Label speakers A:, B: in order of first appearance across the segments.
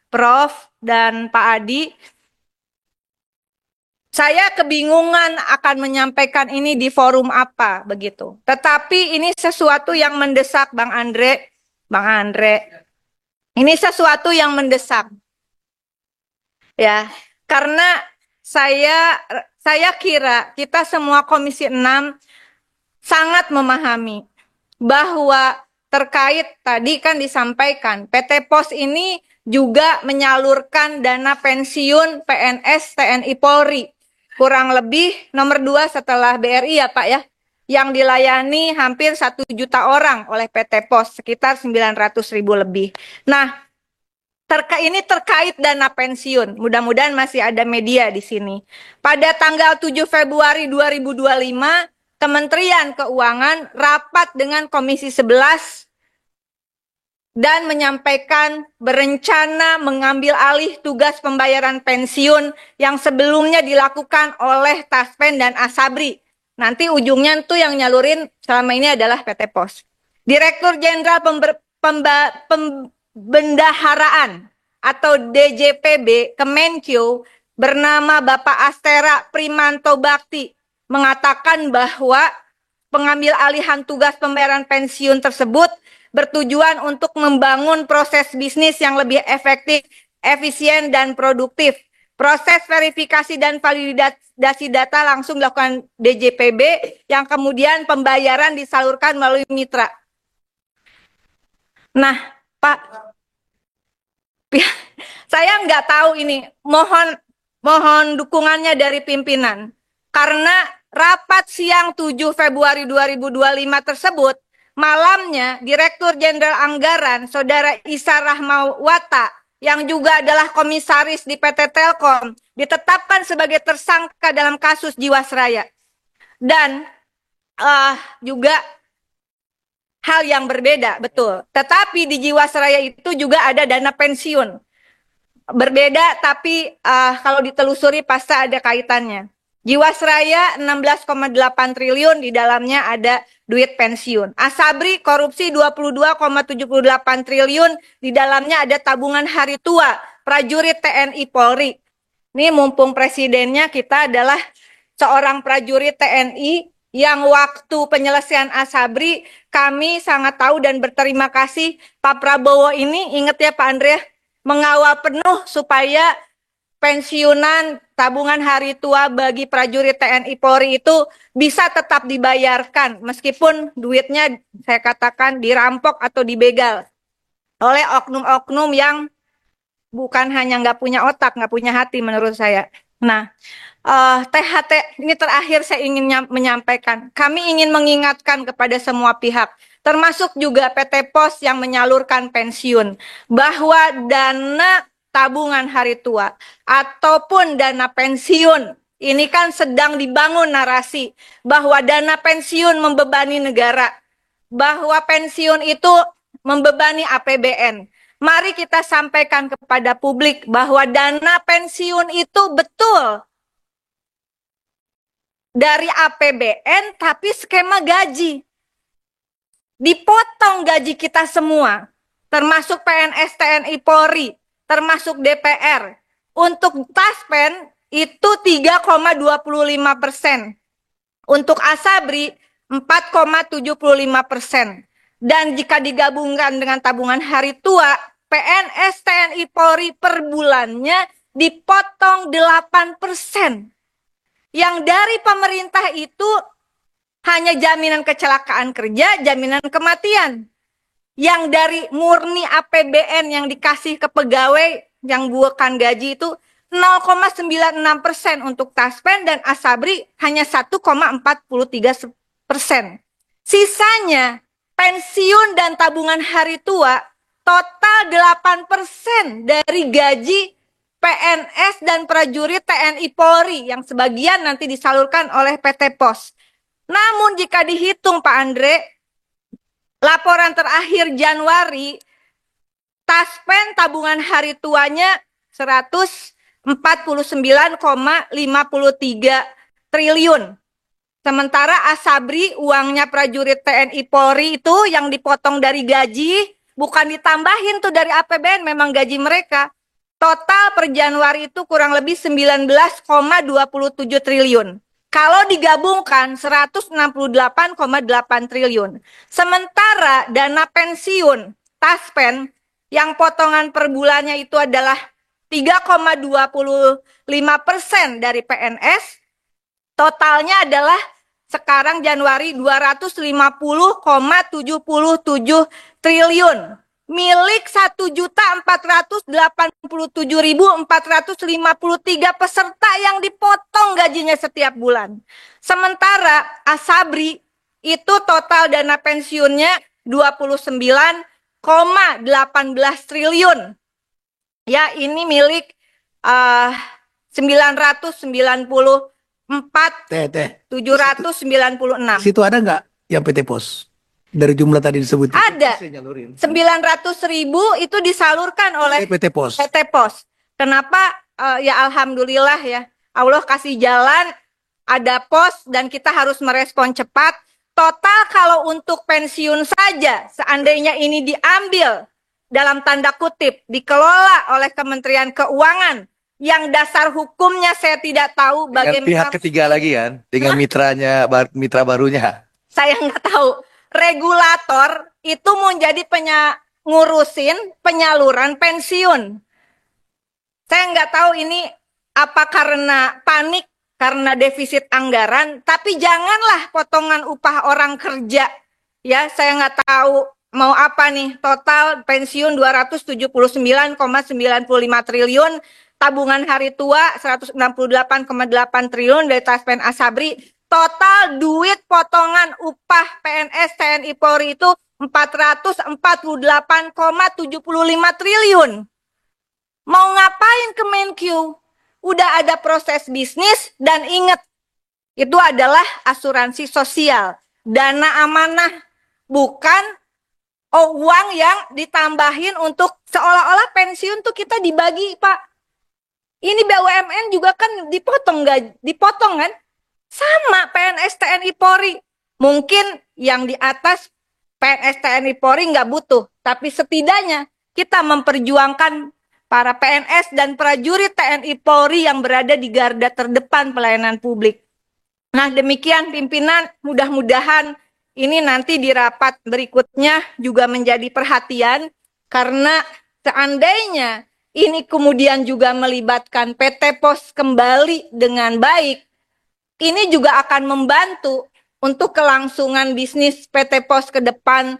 A: Prof dan Pak Adi, saya kebingungan akan menyampaikan ini di forum apa begitu. Tetapi ini sesuatu yang mendesak, Bang Andre. Bang Andre, ini sesuatu yang mendesak. Ya, karena saya kira kita semua Komisi 6 sangat memahami bahwa terkait tadi kan disampaikan PT POS ini juga menyalurkan dana pensiun PNS TNI Polri kurang lebih nomor 2 setelah BRI ya Pak ya, yang dilayani hampir 1 juta orang oleh PT POS, sekitar 900.000 lebih. Nah, ini terkait dana pensiun. Mudah-mudahan masih ada media di sini. Pada tanggal 7 Februari 2025, Kementerian Keuangan rapat dengan Komisi 11 dan menyampaikan berencana mengambil alih tugas pembayaran pensiun yang sebelumnya dilakukan oleh Taspen dan Asabri. Nanti ujungnya tuh yang nyalurin selama ini adalah PT POS. Direktur Jenderal Pembendaharaan atau DJPB Kemenkyu bernama Bapak Astera Primanto Bakti mengatakan bahwa pengambil alihan tugas pembayaran pensiun tersebut bertujuan untuk membangun proses bisnis yang lebih efektif, efisien, dan produktif. Proses verifikasi dan validasi data langsung dilakukan DJPB yang kemudian pembayaran disalurkan melalui mitra. Nah, Pak, saya nggak tahu ini. Mohon dukungannya dari pimpinan. Karena rapat siang 7 Februari 2025 tersebut, malamnya Direktur Jenderal Anggaran, Saudara Isa Rahmawata, yang juga adalah komisaris di PT Telkom, ditetapkan sebagai tersangka dalam kasus Jiwasraya. Dan juga hal yang berbeda, betul. Tetapi di Jiwasraya itu juga ada dana pensiun. Berbeda, tapi kalau ditelusuri pasti ada kaitannya. Jiwasraya 16,8 triliun, di dalamnya ada duit pensiun. Asabri korupsi 22,78 triliun, di dalamnya ada tabungan hari tua prajurit TNI Polri. Ini mumpung presidennya kita adalah seorang prajurit TNI yang waktu penyelesaian Asabri kami sangat tahu dan berterima kasih Pak Prabowo ini, ingat ya Pak Andre, mengawal penuh supaya pensiunan tabungan hari tua bagi prajurit TNI Polri itu bisa tetap dibayarkan meskipun duitnya saya katakan dirampok atau dibegal oleh oknum-oknum yang bukan hanya nggak punya otak, nggak punya hati menurut saya. Nah, THT ini terakhir saya ingin menyampaikan. Kami ingin mengingatkan kepada semua pihak, termasuk juga PT POS yang menyalurkan pensiun, bahwa dana tabungan hari tua ataupun dana pensiun ini kan sedang dibangun narasi bahwa dana pensiun membebani negara, bahwa pensiun itu membebani APBN. Mari kita sampaikan kepada publik bahwa dana pensiun itu betul dari APBN, tapi skema gaji. Dipotong gaji kita semua, termasuk PNS TNI Polri, termasuk DPR. Untuk Taspen itu 3,25%. Untuk Asabri 4,75%. Dan jika digabungkan dengan tabungan hari tua, PNS TNI Polri per bulannya dipotong 8%. Yang dari pemerintah itu hanya jaminan kecelakaan kerja, jaminan kematian. Yang dari murni APBN yang dikasih ke pegawai yang bukan gaji itu 0,96% untuk Taspen dan Asabri hanya 1,43%. Sisanya pensiun dan tabungan hari tua total 8% dari gaji PNS dan prajurit TNI Polri yang sebagian nanti disalurkan oleh PT POS. Namun jika dihitung Pak Andre, laporan terakhir Januari, Taspen tabungan hari tuanya 149,53 triliun. Sementara Asabri uangnya prajurit TNI Polri itu yang dipotong dari gaji bukan ditambahin tuh dari APBN, memang gaji mereka. Total per Januari itu kurang lebih 19,27 triliun. Kalau digabungkan 168,8 triliun. Sementara dana pensiun Taspen yang potongan per bulannya itu adalah 3,25% dari PNS, totalnya adalah sekarang Januari 250,77 triliun. Milik 1.487.453 peserta yang dipotong gajinya setiap bulan. Sementara Asabri itu total dana pensiunnya 29,18 triliun. Ya, ini milik 994.796.
B: Situ ada nggak yang PT Pos? Dari jumlah tadi disebut itu?
A: Ada. 900.000 itu disalurkan oleh
B: PT Pos.
A: PT Pos. Kenapa? Ya alhamdulillah ya. Allah kasih jalan, ada pos dan kita harus merespon cepat. Total kalau untuk pensiun saja, seandainya ini diambil dalam tanda kutip, dikelola oleh Kementerian Keuangan, yang dasar hukumnya saya tidak tahu
C: bagaimana. Pihak ketiga lagi kan, dengan mitra barunya.
A: Saya nggak tahu. Regulator itu menjadi ngurusin penyaluran pensiun. Saya nggak tahu ini apa karena panik, karena defisit anggaran, tapi janganlah potongan upah orang kerja. Ya, saya nggak tahu mau apa nih, total pensiun 279,95 triliun, tabungan hari tua 168,8 triliun dari Taspen Asabri. Total duit potongan upah PNS TNI Polri itu 448,75 triliun. Mau ngapain Kemenkyu? Udah ada proses bisnis dan ingat, itu adalah asuransi sosial, dana amanah, bukan uang yang ditambahin untuk seolah-olah pensiun tuh kita dibagi, Pak. Ini BUMN juga kan dipotong kan? Sama PNS TNI Polri. Mungkin yang di atas PNS TNI Polri nggak butuh, tapi setidaknya kita memperjuangkan para PNS dan prajurit TNI Polri yang berada di garda terdepan pelayanan publik. Nah, demikian pimpinan, mudah-mudahan ini nanti di rapat berikutnya juga menjadi perhatian, karena seandainya ini kemudian juga melibatkan PT Pos kembali dengan baik, ini juga akan membantu untuk kelangsungan bisnis PT Pos ke depan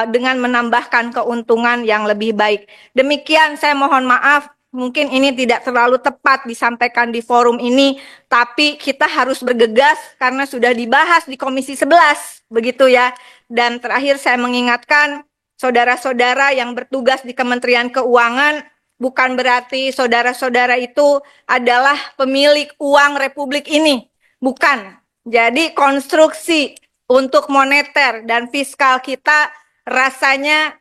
A: dengan menambahkan keuntungan yang lebih baik. Demikian, saya mohon maaf, mungkin ini tidak terlalu tepat disampaikan di forum ini, tapi kita harus bergegas karena sudah dibahas di Komisi 11, begitu ya. Dan terakhir saya mengingatkan saudara-saudara yang bertugas di Kementerian Keuangan, bukan berarti saudara-saudara itu adalah pemilik uang Republik ini. Bukan. Jadi konstruksi untuk moneter dan fiskal kita rasanya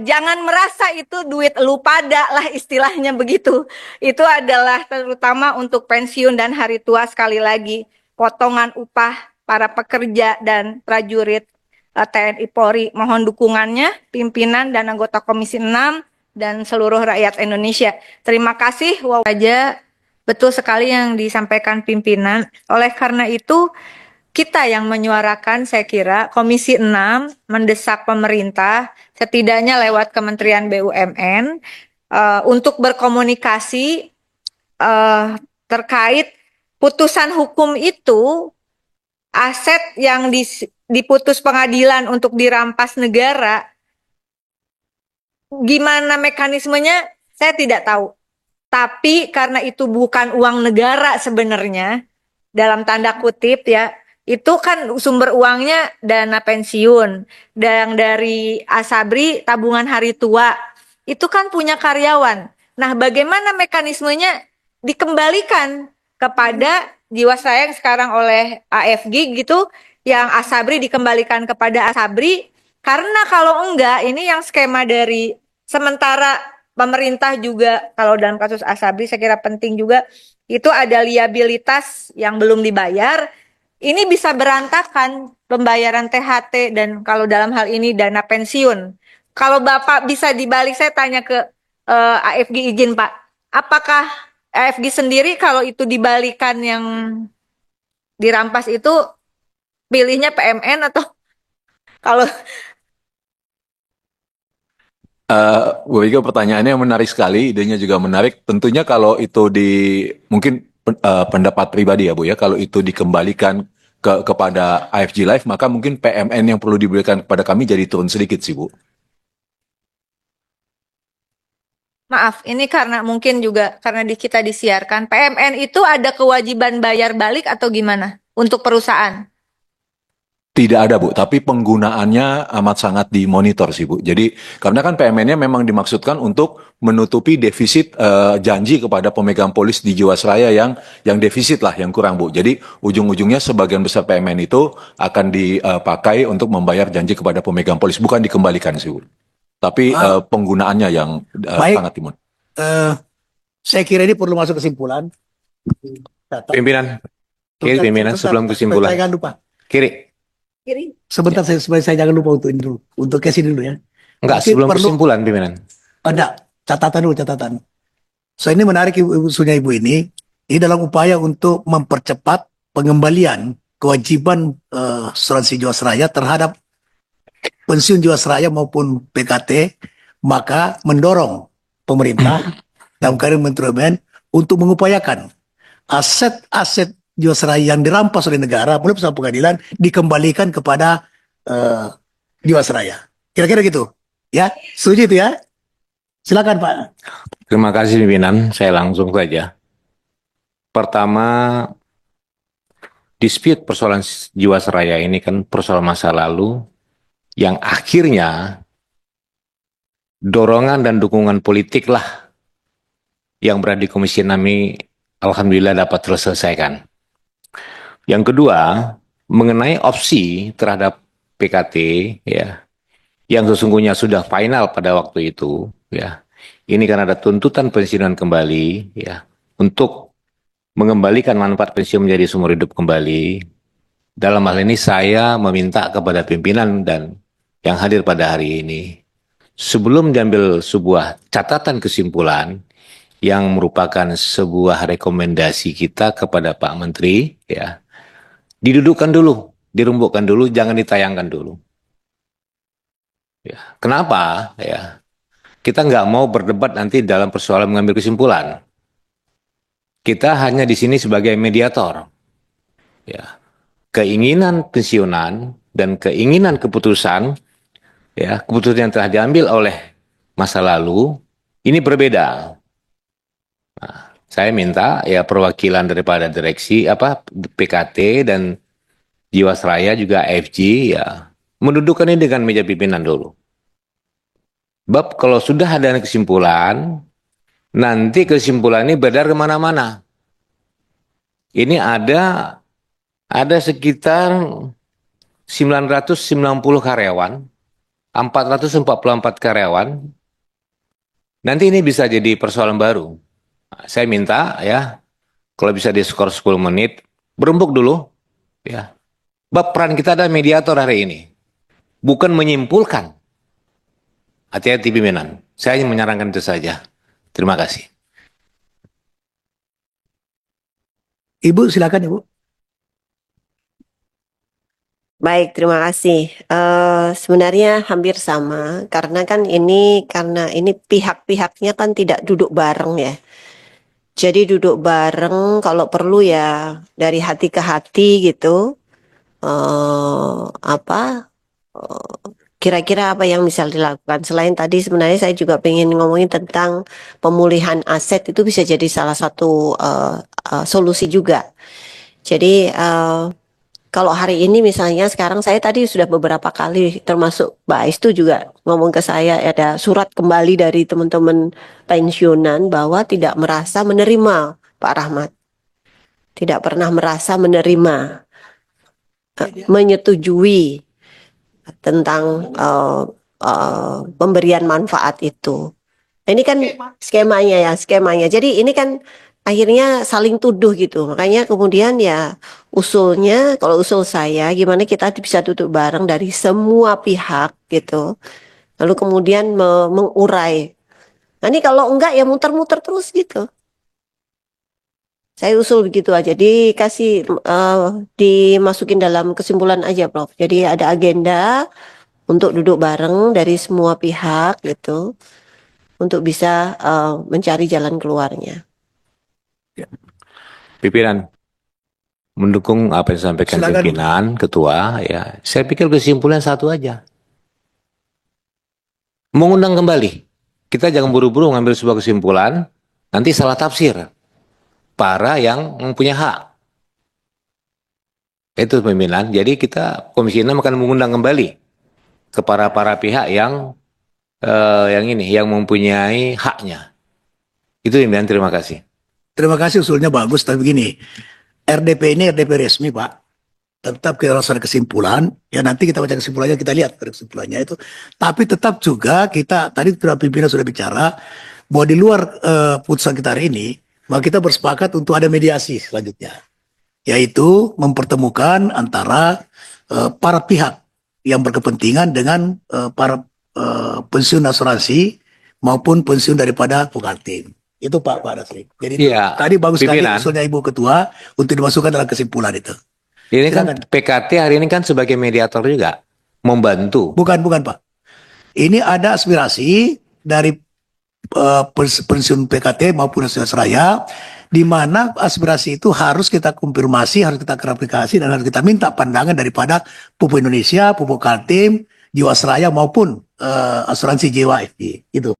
A: jangan merasa itu duit lu pada lah, istilahnya begitu. Itu adalah terutama untuk pensiun dan hari tua, sekali lagi potongan upah para pekerja dan prajurit TNI Polri. Mohon dukungannya pimpinan dan anggota Komisi 6 dan seluruh rakyat Indonesia. Terima kasih. Wow. Aja betul sekali yang disampaikan pimpinan. Oleh karena itu, kita yang menyuarakan, saya kira Komisi 6 mendesak pemerintah setidaknya lewat Kementerian BUMN untuk berkomunikasi terkait putusan hukum itu, aset yang diputus pengadilan untuk dirampas negara, gimana mekanismenya saya tidak tahu. Tapi karena itu bukan uang negara sebenarnya, dalam tanda kutip ya, itu kan sumber uangnya dana pensiun. Dan dari Asabri tabungan hari tua, itu kan punya karyawan. Nah, bagaimana mekanismenya dikembalikan kepada Jiwasraya yang sekarang oleh AFG gitu, yang Asabri dikembalikan kepada Asabri, karena kalau enggak, ini yang skema dari sementara pemerintah juga, kalau dalam kasus Asabri saya kira penting juga, itu ada liabilitas yang belum dibayar, ini bisa berantakan pembayaran THT dan kalau dalam hal ini dana pensiun. Kalau Bapak bisa dibalik, saya tanya ke AFG, izin Pak. Apakah AFG sendiri kalau itu dibalikan yang dirampas itu pilihnya PMN atau kalau
D: Bu Ika, pertanyaannya menarik sekali, idenya juga menarik. Tentunya kalau itu mungkin pendapat pribadi ya Bu ya, kalau itu dikembalikan kepada AFG Live, maka mungkin PMN yang perlu diberikan kepada kami jadi turun sedikit sih Bu.
A: maaf, ini karena mungkin juga karena kita disiarkan, PMN itu ada kewajiban bayar balik atau gimana untuk perusahaan?
D: Tidak ada Bu, tapi penggunaannya amat sangat dimonitor sih Bu. Jadi karena kan PMN-nya memang dimaksudkan untuk menutupi defisit janji kepada pemegang polis di Jiwasraya yang defisit lah, yang kurang Bu. Jadi ujung-ujungnya sebagian besar PMN itu akan dipakai untuk membayar janji kepada pemegang polis, bukan dikembalikan sih Bu. Tapi penggunaannya yang
B: Baik.
D: sangat dimonitor.
B: Saya kira ini perlu masuk kesimpulan.
E: Pimpinan, kiri pimpinan sebelum kesimpulan.
B: Saya jangan lupa.
E: Kiri,
B: Sebentar supaya saya jangan lupa untuk ini dulu. Untuk case ini dulu ya.
E: enggak
B: Mungkin
E: sebelum
B: perlu-
E: kesimpulan pimpinan.
B: Ada catatan dulu, catatan. So ini menarik usulnya Ibu ini. Ini dalam upaya untuk mempercepat pengembalian kewajiban asuransi Jiwasraya terhadap pensiun Jiwasraya maupun PKT, maka mendorong pemerintah dalam kaitan Menteri BUMN untuk mengupayakan aset-aset Jiwasraya yang dirampas oleh negara melalui putusan pengadilan dikembalikan kepada Jiwasraya. Kira-kira gitu. Ya, setuju itu ya? Silakan Pak.
E: Terima kasih pimpinan, saya langsung saja. Pertama, dispute persoalan Jiwasraya ini kan persoalan masa lalu yang akhirnya dorongan dan dukungan politik lah yang berada di Komisi 6 ini alhamdulillah dapat terselesaikan. Yang kedua, mengenai opsi terhadap PKT ya, yang sesungguhnya sudah final pada waktu itu ya. Ini kan ada tuntutan pensiunan kembali ya, untuk mengembalikan manfaat pensiun menjadi seumur hidup kembali. Dalam hal ini saya meminta kepada pimpinan dan yang hadir pada hari ini, sebelum diambil sebuah catatan kesimpulan yang merupakan sebuah rekomendasi kita kepada Pak Menteri ya, didudukkan dulu, dirumbukkan dulu, jangan ditayangkan dulu. Ya, kenapa? Ya, kita nggak mau berdebat nanti dalam persoalan mengambil kesimpulan. Kita hanya di sini sebagai mediator. Ya, keinginan pensiunan dan keinginan keputusan, ya, keputusan yang telah diambil oleh masa lalu ini berbeda. Nah, saya minta ya perwakilan daripada direksi PKT dan Jiwasraya juga FG ya mendudukkan ini dengan meja pimpinan dulu. Bab kalau sudah ada kesimpulan, nanti kesimpulan ini beredar kemana-mana. Ini ada sekitar 990 karyawan, 444 karyawan. Nanti ini bisa jadi persoalan baru. Saya minta ya, kalau bisa diskor 10 menit, berembuk dulu. Ya. Bab peran kita adalah mediator hari ini. Bukan menyimpulkan. Hati-hati pimpinan. Saya hanya menyarankan itu saja. Terima kasih.
B: Ibu silakan Ibu.
F: Baik, terima kasih. Sebenarnya hampir sama karena ini pihak-pihaknya kan tidak duduk bareng ya. Jadi duduk bareng kalau perlu ya dari hati ke hati gitu. Kira-kira apa yang bisa dilakukan selain tadi sebenarnya saya juga pengen ngomongin tentang pemulihan aset itu bisa jadi salah satu solusi juga. Jadi kalau hari ini misalnya sekarang saya tadi sudah beberapa kali termasuk Mbak Ais itu juga ngomong ke saya ada surat kembali dari teman-teman pensiunan bahwa tidak merasa menerima Pak Rahmat. Tidak pernah merasa menerima menyetujui tentang pemberian manfaat itu. Ini kan skemanya. Jadi ini kan akhirnya saling tuduh gitu. Makanya kemudian ya kalau usul saya gimana kita bisa duduk bareng dari semua pihak gitu. lalu kemudian mengurai. Nah ini kalau enggak ya muter-muter terus gitu. Saya usul begitu aja, dimasukin dalam kesimpulan aja, Prof. Jadi ada agenda untuk duduk bareng dari semua pihak gitu, untuk bisa mencari jalan keluarnya.
E: Pimpinan mendukung apa yang disampaikan
B: Silakan.
E: pimpinan, ketua, ya. Saya pikir kesimpulan satu aja. Mengundang kembali. Kita jangan buru-buru ngambil sebuah kesimpulan, nanti salah tafsir. Para yang mempunyai hak. Itu pimpinan. Jadi kita Komisi 6 akan mengundang kembali kepada para pihak yang yang mempunyai haknya. Itu pimpinan, terima kasih.
B: Terima kasih, usulnya bagus, tapi begini, RDP ini RDP resmi, Pak. Tetap kita harus ada kesimpulan, ya nanti kita baca kesimpulannya, kita lihat kesimpulannya itu. Tapi tetap juga kita, tadi pimpinan sudah bicara, bahwa di luar putusan kita hari ini, bahwa kita bersepakat untuk ada mediasi selanjutnya. Yaitu mempertemukan antara para pihak yang berkepentingan dengan para pensiun asuransi maupun pensiun daripada Pokaltim. Itu Pak Dasri. Jadi
E: Iya,
B: tadi bagus sekali
E: pimpinan.
B: usulnya Ibu Ketua untuk dimasukkan dalam kesimpulan itu.
E: Ini kan
B: Silakan.
E: PKT hari ini kan sebagai mediator juga. Membantu.
B: Bukan Pak. Ini ada aspirasi dari pensiun PKT maupun Jiwasraya, di mana aspirasi itu harus kita konfirmasi, harus kita klarifikasi, dan harus kita minta pandangan daripada Pupuk Indonesia, Pupuk Kaltim, Jiwasraya maupun asuransi jiwa FD. Itu.